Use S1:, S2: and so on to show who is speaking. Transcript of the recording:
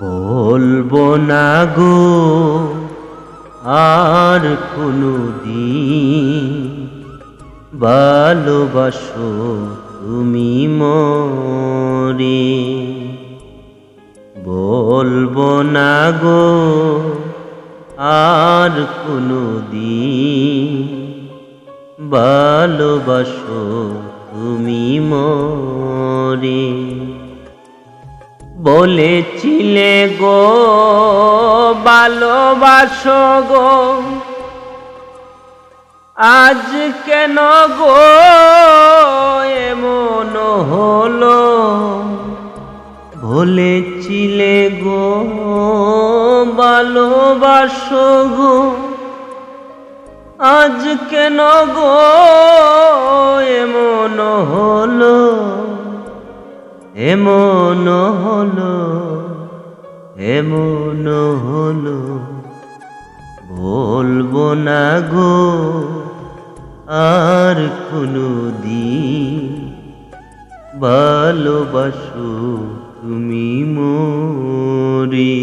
S1: বলবো না গো আর কোনদিন, ভালোবাসো তুমি মোরে। বলবো না গো আর কোনদিন, ভালোবাসো তুমি মোরে। বলেছিলে গো ভালোবাসো গো, আজ কেন গো এমন হলো? বলেছিলে গো ভালোবাসো গো, আজ কেন গো এমন হলো? এমন হলো, এমন হলো। বলবো না গো আর কোনদিন, ভালোবাসো তুমি মোরে।